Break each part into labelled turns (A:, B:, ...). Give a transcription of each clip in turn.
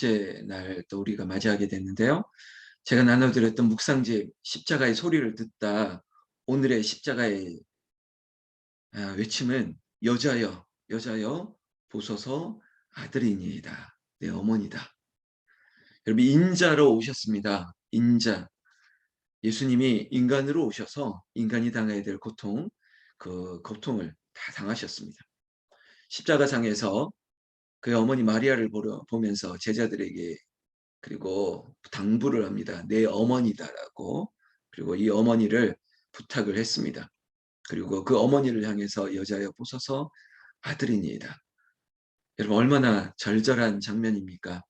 A: 축제 날 또 우리가 맞이하게 됐는데요. 제가 나눠드렸던 묵상집 십자가의 소리를 듣다 오늘의 십자가의 외침은 여자여 여자여 보소서 아들이니이다. 내 어머니다. 여러분 인자로 오셨습니다. 인자. 예수님이 인간으로 오셔서 인간이 당해야 될 고통, 그 고통을 다 당하셨습니다. 십자가상에서 그의 어머니 마리아를 보면서 제자들에게 그리고 당부를 합니다. 내 어머니다라고. 그리고 이 어머니를 부탁을 했습니다. 그리고 그 어머니를 향해서 여자여 보소서 아들이니이다. 여러분 얼마나 절절한 장면입니까?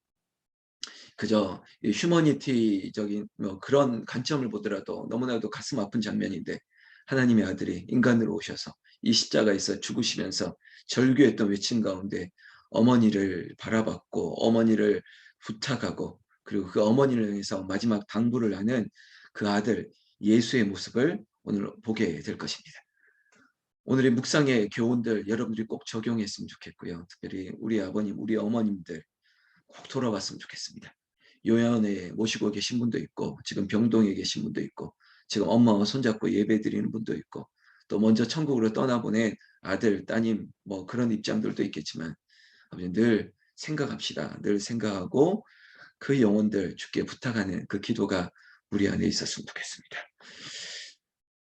A: 그저 휴머니티적인 그런 관점을 보더라도 너무나도 가슴 아픈 장면인데 하나님의 아들이 인간으로 오셔서 이 십자가에서 죽으시면서 절규했던 외침 가운데 어머니를 바라봤고 어머니를 부탁하고 그리고 그 어머니를 향해서 마지막 당부를 하는 그 아들 예수의 모습을 오늘 보게 될 것입니다. 오늘의 묵상의 교훈들 여러분들이 꼭 적용했으면 좋겠고요. 특별히 우리 아버님, 우리 어머님들 꼭 돌아왔으면 좋겠습니다. 요양원에 모시고 계신 분도 있고 지금 병동에 계신 분도 있고 지금 엄마와 손잡고 예배 드리는 분도 있고 또 먼저 천국으로 떠나보낸 아들, 따님 뭐 그런 입장들도 있겠지만 아버지 늘 생각합시다. 늘 생각하고 그 영혼들 주께 부탁하는 그 기도가 우리 안에 있었으면 좋겠습니다.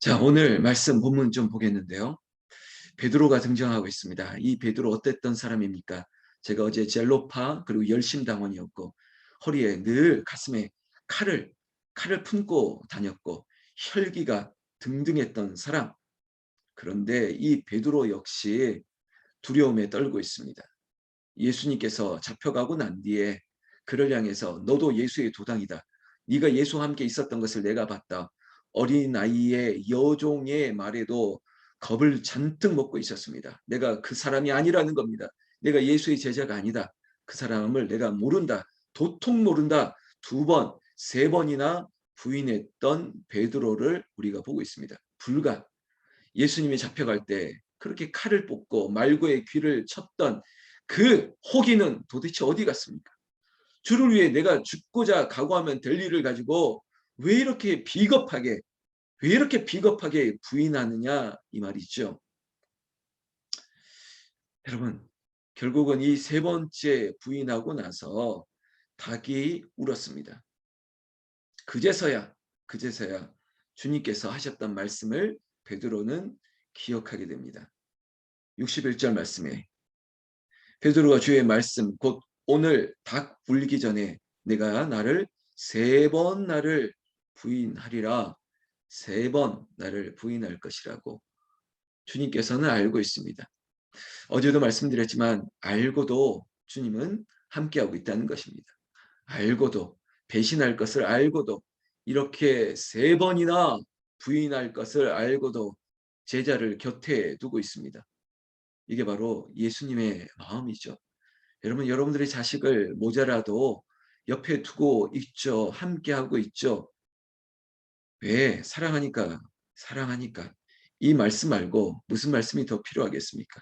A: 자, 오늘 말씀 본문 좀 보겠는데요. 베드로가 등장하고 있습니다. 이 베드로 어땠던 사람입니까? 제가 어제 젤로파 그리고 열심당원이었고 허리에 늘 가슴에 칼을 품고 다녔고 혈기가 등등했던 사람. 그런데 이 베드로 역시 두려움에 떨고 있습니다. 예수님께서 잡혀가고 난 뒤에 그를 향해서 너도 예수의 도당이다. 네가 예수와 함께 있었던 것을 내가 봤다. 어린 아이의 여종의 말에도 겁을 잔뜩 먹고 있었습니다. 내가 그 사람이 아니라는 겁니다. 내가 예수의 제자가 아니다. 그 사람을 내가 모른다. 도통 모른다. 2번, 3번이나 부인했던 베드로를 우리가 보고 있습니다. 불과 예수님이 잡혀갈 때 그렇게 칼을 뽑고 말고의 귀를 쳤던 그 호기는 도대체 어디 갔습니까? 주를 위해 내가 죽고자 각오하면 될 일을 가지고 왜 이렇게 비겁하게 부인하느냐 이 말이죠. 여러분 결국은 이 3번째 부인하고 나서 닭이 울었습니다. 그제서야 주님께서 하셨던 말씀을 베드로는 기억하게 됩니다. 61절 말씀에 베드로가 주의 말씀 곧 오늘 닭 울기 전에 내가 나를 3번 나를 부인하리라. 3번 나를 부인할 것이라고 주님께서는 알고 있습니다. 어제도 말씀드렸지만 알고도 주님은 함께하고 있다는 것입니다. 알고도 배신할 것을 알고도 이렇게 3번이나 부인할 것을 알고도 제자를 곁에 두고 있습니다. 이게 바로 예수님의 마음이죠. 여러분, 여러분들의 자식을 모자라도 옆에 두고 있죠. 함께하고 있죠. 왜? 사랑하니까. 이 말씀 말고 무슨 말씀이 더 필요하겠습니까?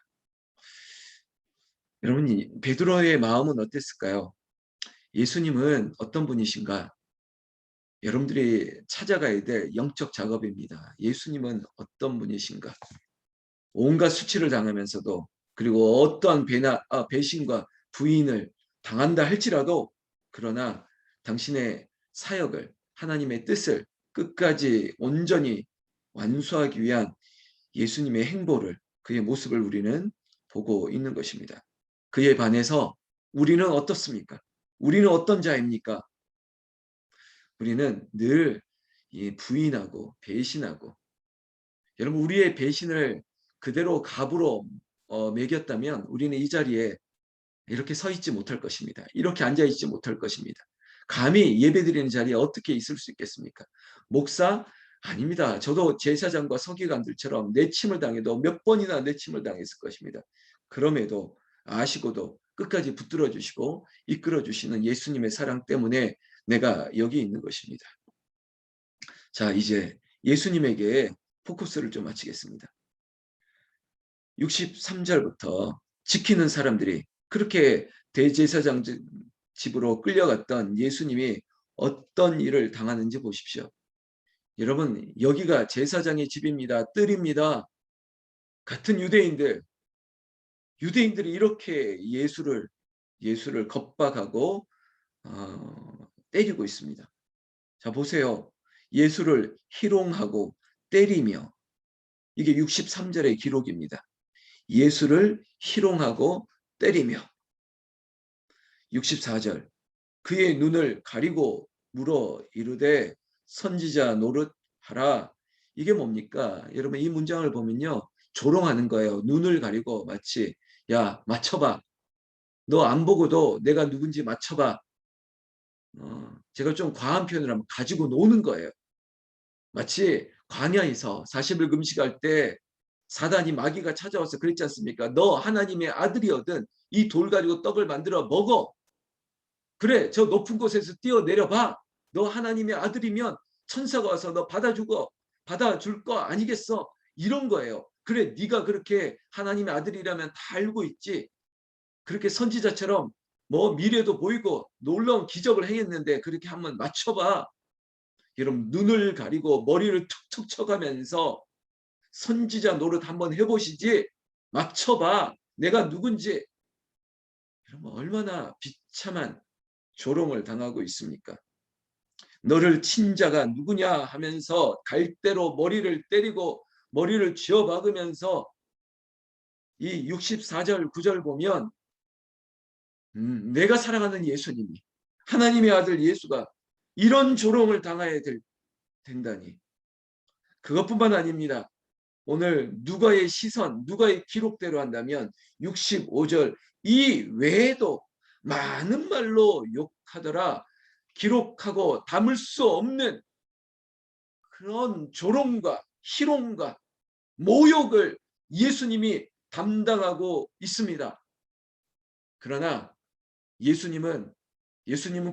A: 여러분, 베드로의 마음은 어땠을까요? 예수님은 어떤 분이신가? 여러분들이 찾아가야 될 영적 작업입니다. 예수님은 어떤 분이신가? 온갖 수치를 당하면서도 그리고 어떠한 배신과 부인을 당한다 할지라도 그러나 당신의 사역을 하나님의 뜻을 끝까지 온전히 완수하기 위한 예수님의 행보를 그의 모습을 우리는 보고 있는 것입니다. 그에 반해서 우리는 어떻습니까? 우리는 어떤 자입니까? 우리는 늘 부인하고 배신하고 여러분 우리의 배신을 그대로 갑으로 매겼다면 우리는 이 자리에 이렇게 서 있지 못할 것입니다. 이렇게 앉아 있지 못할 것입니다. 감히 예배드리는 자리에 어떻게 있을 수 있겠습니까? 목사? 아닙니다. 저도 제사장과 서기관들처럼 내침을 당해도 몇 번이나 내침을 당했을 것입니다. 그럼에도 아시고도 끝까지 붙들어 주시고 이끌어 주시는 예수님의 사랑 때문에 내가 여기 있는 것입니다. 자, 이제 예수님에게 포커스를 좀 맞추겠습니다. 63절부터 지키는 사람들이 그렇게 대제사장 집으로 끌려갔던 예수님이 어떤 일을 당하는지 보십시오. 여러분, 여기가 제사장의 집입니다. 뜰입니다. 같은 유대인들이 이렇게 예수를 겁박하고 때리고 있습니다. 자, 보세요. 예수를 희롱하고 때리며, 이게 63절의 기록입니다. 예수를 희롱하고 때리며. 64절, 그의 눈을 가리고 물어 이르되 선지자 노릇하라. 이게 뭡니까? 여러분, 이 문장을 보면요, 조롱하는 거예요. 눈을 가리고 마치, 야, 맞춰봐. 너 안 보고도 내가 누군지 맞춰봐. 제가 좀 과한 표현을 하면 가지고 노는 거예요. 마치 광야에서 40일 금식할 때 사단이, 마귀가 찾아와서 그랬지 않습니까? 너 하나님의 아들이거든. 이 돌 가지고 떡을 만들어 먹어. 그래, 저 높은 곳에서 뛰어내려봐. 너 하나님의 아들이면 천사가 와서 너 받아줄 거 아니겠어? 이런 거예요. 그래, 네가 그렇게 하나님의 아들이라면 다 알고 있지. 그렇게 선지자처럼 뭐 미래도 보이고 놀라운 기적을 행했는데 그렇게 한번 맞춰봐. 여러분, 눈을 가리고 머리를 툭툭 쳐가면서 선지자 노릇 한번 해보시지. 맞춰봐. 내가 누군지. 여러분, 얼마나 비참한 조롱을 당하고 있습니까? 너를 친 자가 누구냐 하면서 갈대로 머리를 때리고 머리를 쥐어박으면서, 이 64절 9절 보면 내가 사랑하는 예수님이, 하나님의 아들 예수가 이런 조롱을 당해야 된다니. 그것뿐만 아닙니다. 오늘 누가의 시선, 누가의 기록대로 한다면 65절 이 외에도 많은 말로 욕하더라. 기록하고 담을 수 없는 그런 조롱과 희롱과 모욕을 예수님이 담당하고 있습니다. 그러나 예수님은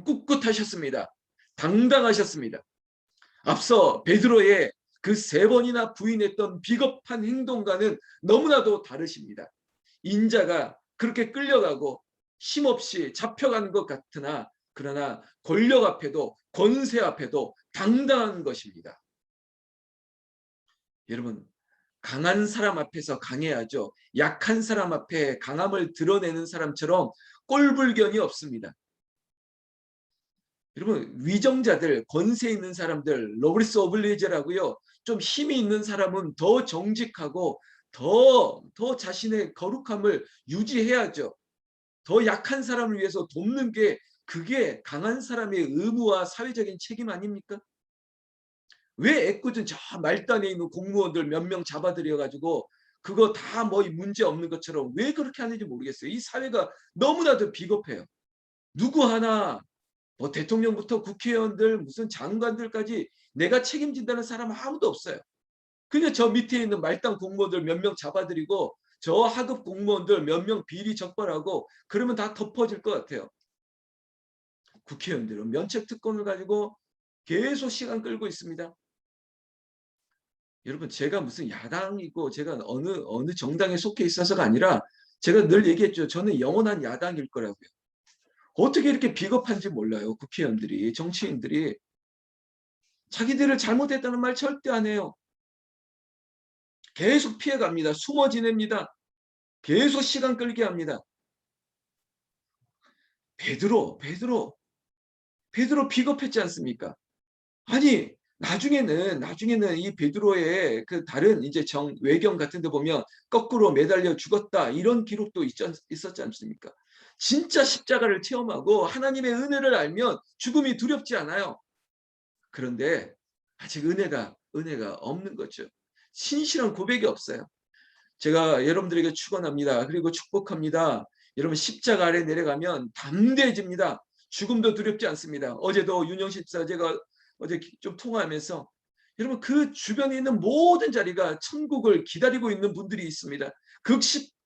A: 꿋꿋하셨습니다. 당당하셨습니다. 앞서 베드로의 그 3번이나 부인했던 비겁한 행동과는 너무나도 다르십니다. 인자가 그렇게 끌려가고 힘없이 잡혀간 것 같으나, 그러나 권력 앞에도 권세 앞에도 당당한 것입니다. 여러분, 강한 사람 앞에서 강해야죠. 약한 사람 앞에 강함을 드러내는 사람처럼 꼴불견이 없습니다. 여러분, 위정자들, 권세 있는 사람들, 노블리스 오블리제라고요. 좀 힘이 있는 사람은 더 정직하고 더 자신의 거룩함을 유지해야죠. 더 약한 사람을 위해서 돕는 게, 그게 강한 사람의 의무와 사회적인 책임 아닙니까? 왜 애꿎은 저 말단에 있는 공무원들 몇 명 잡아들여가지고 그거 다 뭐 문제 없는 것처럼 왜 그렇게 하는지 모르겠어요. 이 사회가 너무나도 비겁해요. 누구 하나, 뭐 대통령부터 국회의원들, 무슨 장관들까지 내가 책임진다는 사람 아무도 없어요. 그냥 저 밑에 있는 말단 공무원들 몇 명 잡아들이고 저 하급 공무원들 몇 명 비리 적발하고 그러면 다 덮어질 것 같아요. 국회의원들은 면책특권을 가지고 계속 시간 끌고 있습니다. 여러분, 제가 무슨 야당이고 제가 어느 정당에 속해 있어서가 아니라, 제가 늘 얘기했죠. 저는 영원한 야당일 거라고요. 어떻게 이렇게 비겁한지 몰라요. 국회의원들이, 정치인들이 자기들을 잘못했다는 말 절대 안 해요. 계속 피해갑니다. 숨어 지냅니다. 계속 시간 끌게 합니다. 베드로 비겁했지 않습니까? 아니, 나중에는 이 베드로의 그 다른 이제 외경 같은 데 보면 거꾸로 매달려 죽었다, 이런 기록도 있었지 않습니까? 진짜 십자가를 체험하고 하나님의 은혜를 알면 죽음이 두렵지 않아요. 그런데 아직 은혜가 없는 거죠. 신실한 고백이 없어요. 제가 여러분들에게 축원합니다. 그리고 축복합니다. 여러분, 십자가 아래 내려가면 담대해집니다. 죽음도 두렵지 않습니다. 어제도 윤영신 집사제가 어제 좀 통화하면서, 여러분, 그 주변에 있는 모든 자리가 천국을 기다리고 있는 분들이 있습니다.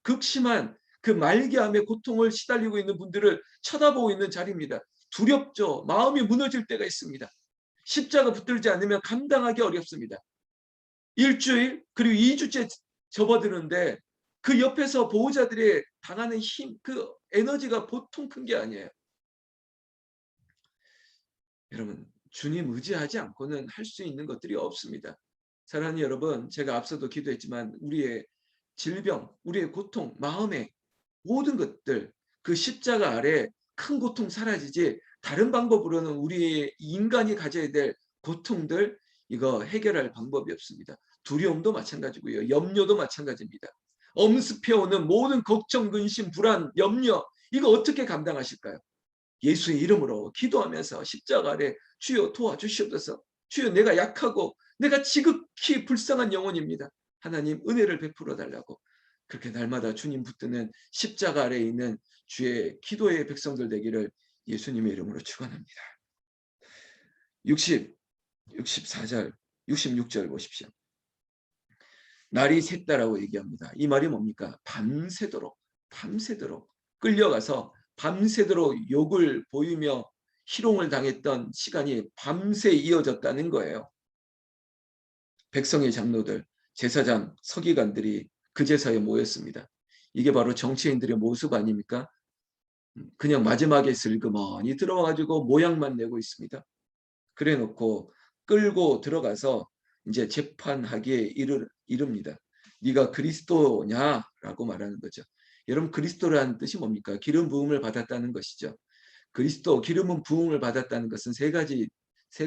A: 극심한 그 말기암의 고통을 시달리고 있는 분들을 쳐다보고 있는 자리입니다. 두렵죠. 마음이 무너질 때가 있습니다. 십자가 붙들지 않으면 감당하기 어렵습니다. 일주일 그리고 2주째 접어드는데 그 옆에서 보호자들이 당하는 힘, 그 에너지가 보통 큰 게 아니에요. 여러분, 주님 의지하지 않고는 할 수 있는 것들이 없습니다. 사랑하는 여러분, 제가 앞서도 기도했지만 우리의 질병, 우리의 고통, 마음의 모든 것들, 그 십자가 아래 큰 고통 사라지지 다른 방법으로는 우리 인간이 가져야 될 고통들, 이거 해결할 방법이 없습니다. 두려움도 마찬가지고요. 염려도 마찬가지입니다. 엄습해오는 모든 걱정, 근심, 불안, 염려, 이거 어떻게 감당하실까요? 예수의 이름으로 기도하면서 십자가 아래 주여 도와주시옵소서. 주여, 내가 약하고 내가 지극히 불쌍한 영혼입니다. 하나님 은혜를 베풀어 달라고, 그렇게 날마다 주님 붙드는 십자가 아래에 있는 주의 기도의 백성들 되기를 예수님의 이름으로 축원합니다. 64절, 66절 보십시오. 날이 샜다라고 얘기합니다. 이 말이 뭡니까? 밤새도록 끌려가서 밤새도록 욕을 보이며 희롱을 당했던 시간이 밤새 이어졌다는 거예요. 백성의 장로들, 제사장, 서기관들이 그제서야 모였습니다. 이게 바로 정치인들의 모습 아닙니까? 그냥 마지막에 슬그머니 들어와가지고 모양만 내고 있습니다. 그래 놓고 끌고 들어가서 이제 재판하기에 이릅니다. 네가 그리스도냐라고 말하는 거죠. 여러분, 그리스도라는 뜻이 뭡니까? 기름 부음을 받았다는 것이죠. 그리스도, 기름 부음을 받았다는 것은 세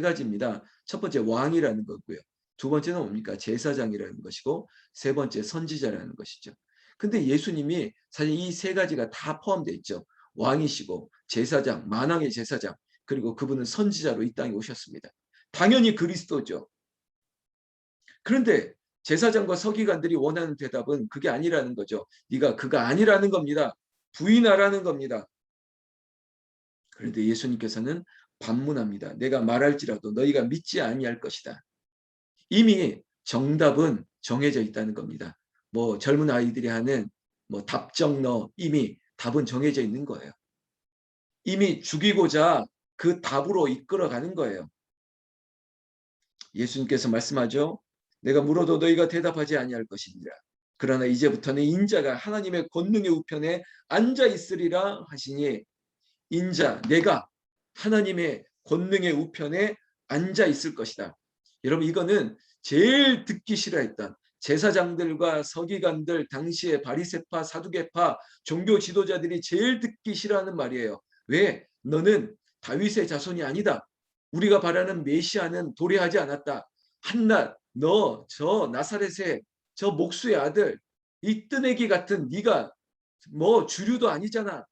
A: 가지입니다. 첫 번째 왕이라는 거고요. 두 번째는 뭡니까? 제사장이라는 것이고, 세 번째 선지자라는 것이죠. 근데 예수님이 사실 이 세 가지가 다 포함되어 있죠. 왕이시고 제사장, 만왕의 제사장, 그리고 그분은 선지자로 이 땅에 오셨습니다. 당연히 그리스도죠. 그런데 제사장과 서기관들이 원하는 대답은 그게 아니라는 거죠. 네가 그가 아니라는 겁니다. 부인하라는 겁니다. 그런데 예수님께서는 반문합니다. 내가 말할지라도 너희가 믿지 아니할 것이다. 이미 정답은 정해져 있다는 겁니다. 뭐 젊은 아이들이 하는 뭐 답정너, 이미 답은 정해져 있는 거예요. 이미 죽이고자 그 답으로 이끌어가는 거예요. 예수님께서 말씀하죠. 내가 물어도 너희가 대답하지 아니할 것이니라. 그러나 이제부터는 인자가 하나님의 권능의 우편에 앉아 있으리라 하시니, 인자, 내가 하나님의 권능의 우편에 앉아 있을 것이다. 여러분, 이거는 제일 듣기 싫어했던 제사장들과 서기관들, 당시의 바리새파, 사두개파 종교 지도자들이 제일 듣기 싫어하는 말이에요. 왜? 너는 다윗의 자손이 아니다. 우리가 바라는 메시아는 도래하지 않았다. 한낱 너 저 나사렛의 저 목수의 아들, 이 뜨내기 같은 네가 뭐 주류도 아니잖아.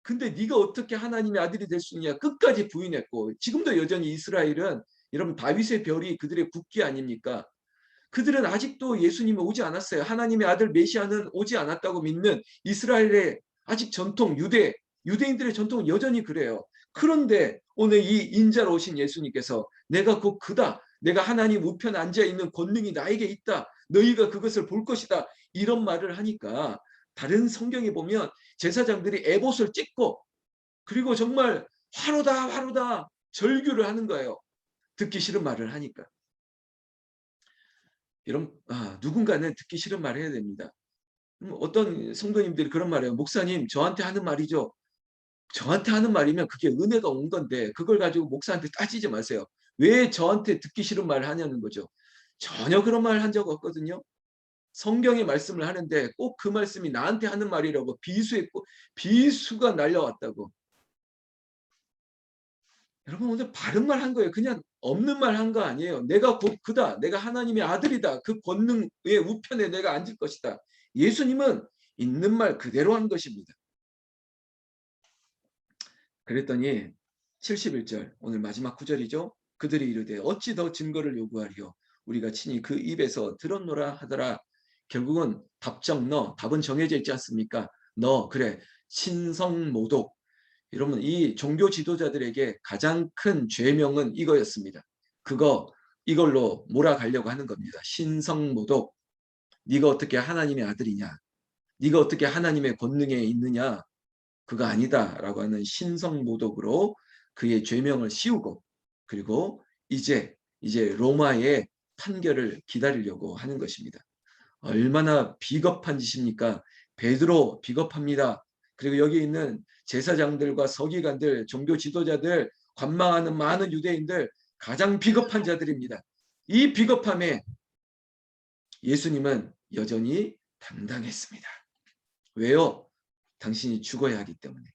A: 근데 네가 어떻게 하나님의 아들이 될 수 있냐. 끝까지 부인했고, 지금도 여전히 이스라엘은 여러분 다윗의 별이 그들의 국기 아닙니까? 그들은 아직도 예수님이 오지 않았어요. 하나님의 아들 메시아는 오지 않았다고 믿는 이스라엘의 아직 전통, 유대인들의 전통은 여전히 그래요. 그런데 오늘 이 인자로 오신 예수님께서 내가 곧 그다. 내가 하나님 우편에 앉아 있는 권능이 나에게 있다. 너희가 그것을 볼 것이다. 이런 말을 하니까 다른 성경에 보면 제사장들이 에봇을 찍고, 그리고 정말 화로다 화로다 절규를 하는 거예요. 듣기 싫은 말을 하니까. 이런 누군가는 듣기 싫은 말을 해야 됩니다. 어떤 성도님들이 그런 말이에요. 목사님, 저한테 하는 말이죠. 저한테 하는 말이면 그게 은혜가 온 건데 그걸 가지고 목사한테 따지지 마세요. 왜 저한테 듣기 싫은 말을 하냐는 거죠. 전혀 그런 말 한 적 없거든요. 성경의 말씀을 하는데 꼭 그 말씀이 나한테 하는 말이라고 비수했고, 비수가 날려왔다고. 여러분, 오늘 바른 말 한 거예요. 그냥 없는 말 한 거 아니에요. 내가 곧 그다. 내가 하나님의 아들이다. 그 권능의 우편에 내가 앉을 것이다. 예수님은 있는 말 그대로 한 것입니다. 그랬더니 71절, 오늘 마지막 구절이죠. 그들이 이르되 어찌 더 증거를 요구하리요. 우리가 친히 그 입에서 들었노라 하더라. 결국은 답은 정해져 있지 않습니까? 너 그래 신성모독. 여러분, 이 종교 지도자들에게 가장 큰 죄명은 이거였습니다. 이걸로 몰아가려고 하는 겁니다. 신성모독. 네가 어떻게 하나님의 아들이냐? 네가 어떻게 하나님의 권능에 있느냐? 그거 아니다라고 하는 신성모독으로 그의 죄명을 씌우고, 그리고 이제 로마의 판결을 기다리려고 하는 것입니다. 얼마나 비겁한 짓입니까? 베드로 비겁합니다. 그리고 여기 있는 제사장들과 서기관들, 종교 지도자들 관망하는 많은 유대인들 가장 비겁한 자들입니다. 이 비겁함에 예수님은 여전히 당당했습니다. 왜요? 당신이 죽어야 하기 때문에.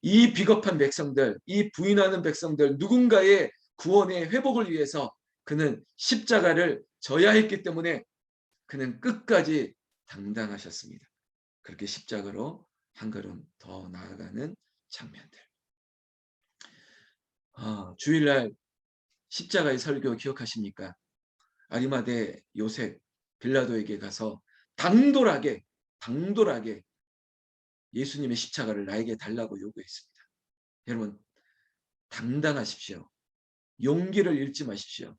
A: 이 비겁한 백성들, 이 부인하는 백성들, 누군가의 구원의 회복을 위해서 그는 십자가를 져야 했기 때문에 그는 끝까지 당당하셨습니다. 그렇게 십자가로 한 걸음 더 나아가는 장면들. 주일날 십자가의 설교 기억하십니까? 아리마대 요셉 빌라도에게 가서 당돌하게 예수님의 십자가를 나에게 달라고 요구했습니다. 여러분, 당당하십시오. 용기를 잃지 마십시오.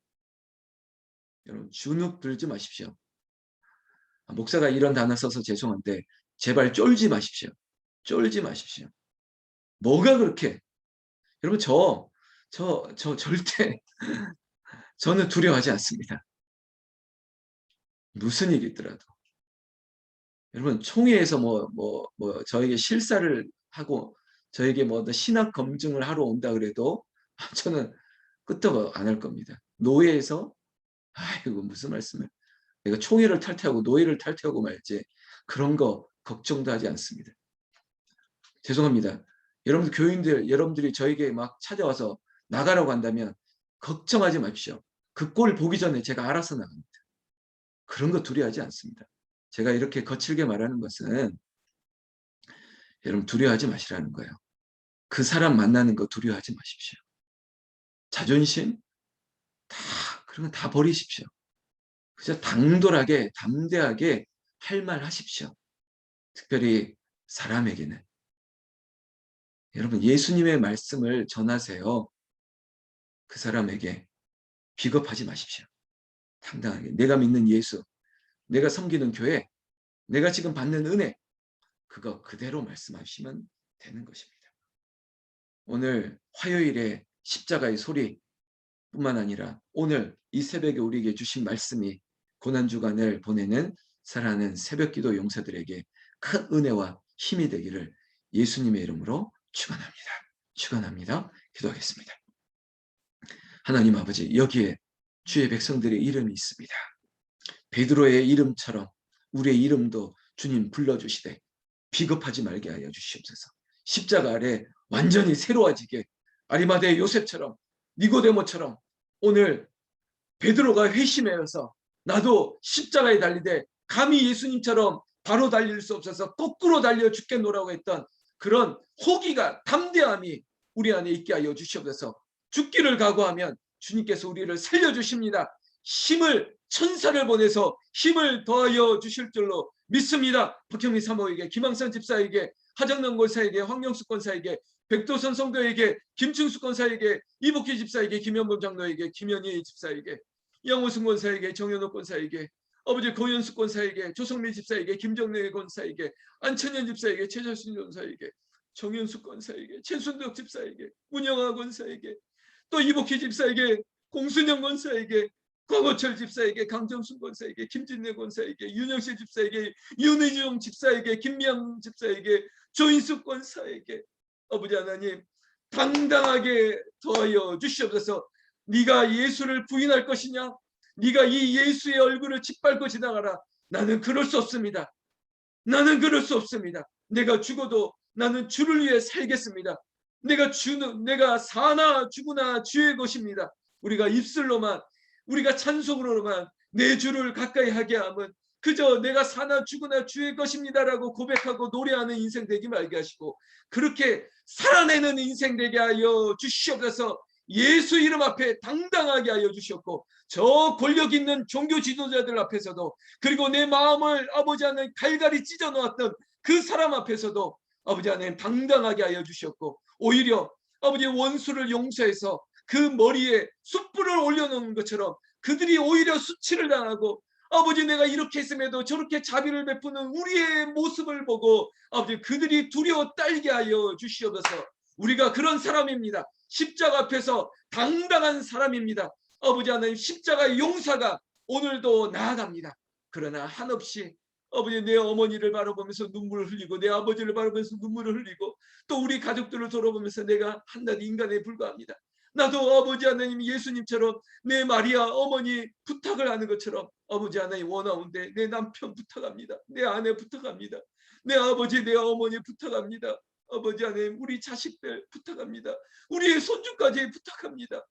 A: 여러분, 주눅 들지 마십시오. 목사가 이런 단어 써서 죄송한데 제발 쫄지 마십시오. 쫄지 마십시오. 뭐가 그렇게, 여러분, 저 절대 저는 두려워하지 않습니다. 무슨 일이 있더라도. 여러분, 총회에서 저에게 실사를 하고 저에게 신학 검증을 하러 온다 그래도 저는 끄떡 안 할 겁니다. 노예에서 아이고 무슨 말씀을, 내가 총회를 탈퇴하고 노예를 탈퇴하고 말지 그런 거 걱정도 하지 않습니다. 죄송합니다. 여러분들 교인들, 여러분들이 저에게 막 찾아와서 나가라고 한다면 걱정하지 마십시오. 그 꼴 보기 전에 제가 알아서 나갑니다. 그런 거 두려워하지 않습니다. 제가 이렇게 거칠게 말하는 것은 여러분 두려워하지 마시라는 거예요. 그 사람 만나는 거 두려워하지 마십시오. 자존심 그런 거 다 버리십시오. 그저 당돌하게 담대하게 할 말 하십시오. 특별히 사람에게는. 여러분 예수님의 말씀을 전하세요. 그 사람에게 비겁하지 마십시오. 당당하게 내가 믿는 예수, 내가 섬기는 교회, 내가 지금 받는 은혜, 그거 그대로 말씀하시면 되는 것입니다. 오늘 화요일에 십자가의 소리 뿐만 아니라 오늘 이 새벽에 우리에게 주신 말씀이 고난주간을 보내는 사랑하는 새벽기도 용사들에게 큰 은혜와 힘이 되기를 예수님의 이름으로 축원합니다. 축원합니다. 기도하겠습니다. 하나님 아버지, 여기에 주의 백성들의 이름이 있습니다. 베드로의 이름처럼 우리의 이름도 주님 불러주시되 비겁하지 말게 하여 주시옵소서. 십자가 아래 완전히 새로워지게, 아리마대 요셉처럼, 니고데모처럼 오늘 베드로가 회심하여서 나도 십자가에 달리되 감히 예수님처럼 바로 달릴 수 없어서 거꾸로 달려 죽겠노라고 했던 그런 호기가, 담대함이 우리 안에 있게 하여 주시옵소서. 죽기를 각오하면 주님께서 우리를 살려주십니다. 힘을, 천사를 보내서 힘을 더하여 주실 줄로 믿습니다. 박형민 사모에게, 김항선 집사에게, 하정남 권사에게, 황영숙 권사에게, 백도선 성도에게, 김충숙 권사에게, 이복희 집사에게, 김현범 장로에게, 김현희 집사에게, 양호승 권사에게, 정현옥 권사에게, 아버지 고현숙 권사에게, 조성민 집사에게, 김정래 권사에게, 안천현 집사에게, 최철순 권사에게, 정현숙 권사에게, 최순덕 집사에게, 문영아 권사에게, 또 이복희 집사에게, 공순영 권사에게, 과거철 집사에게, 강정순 권사에게, 김진래 권사에게, 윤영실 집사에게, 윤의정 집사에게, 김미양 집사에게, 조인숙 권사에게, 아버지 하나님 당당하게 더하여 주시옵소서. 네가 예수를 부인할 것이냐? 네가 이 예수의 얼굴을 짓밟고 지나가라. 나는 그럴 수 없습니다. 나는 그럴 수 없습니다. 내가 죽어도 나는 주를 위해 살겠습니다. 내가 사나 죽으나 주의 것입니다. 우리가 입술로만, 우리가 찬송으로만 내 주를 가까이 하게 하면 그저 내가 사나 죽으나 주의 것입니다라고 고백하고 노래하는 인생 되기 말게 하시고, 그렇게 살아내는 인생 되게 하여 주시옵소서. 예수 이름 앞에 당당하게 하여 주셨고, 저 권력 있는 종교 지도자들 앞에서도, 그리고 내 마음을 아버지 하나님 갈갈이 찢어 놓았던 그 사람 앞에서도 아버지 하나님 당당하게 하여 주셨고, 오히려 아버지 원수를 용서해서 그 머리에 숯불을 올려놓은 것처럼 그들이 오히려 수치를 당하고, 아버지 내가 이렇게 했음에도 저렇게 자비를 베푸는 우리의 모습을 보고 아버지 그들이 두려워 떨게 하여 주시옵소서. 우리가 그런 사람입니다. 십자가 앞에서 당당한 사람입니다. 아버지 하나님 십자가의 용사가 오늘도 나아갑니다. 그러나 한없이 아버지, 내 어머니를 바라보면서 눈물을 흘리고 내 아버지를 바라보면서 눈물을 흘리고 또 우리 가족들을 돌아보면서 내가 한낱 인간에 불과합니다. 나도 아버지 하나님 예수님처럼 내 마리아 어머니 부탁을 하는 것처럼 아버지 하나님 원하온데 내 남편 부탁합니다. 내 아내 부탁합니다. 내 아버지 내 어머니 부탁합니다. 아버지 하나님 우리 자식들 부탁합니다. 우리의 손주까지 부탁합니다.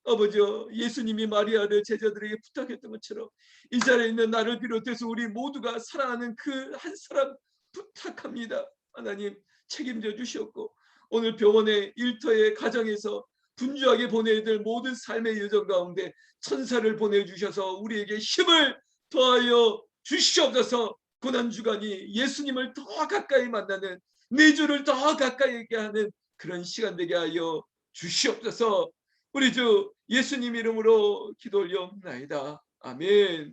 A: 아버지여, 예수님이 마리아를 제자들에게 부탁했던 것처럼 이 자리에 있는 나를 비롯해서 우리 모두가 사랑하는 그 한 사람 부탁합니다. 하나님 책임져 주시옵고 오늘 병원의 일터의 가정에서 분주하게 보내야 될 모든 삶의 여정 가운데 천사를 보내주셔서 우리에게 힘을 더하여 주시옵소서. 고난주간이 예수님을 더 가까이 만나는, 내 주를 더 가까이 하는 그런 시간 되게 하여 주시옵소서. 우리 주 예수님 이름으로 기도 올려옵나이다. 아멘.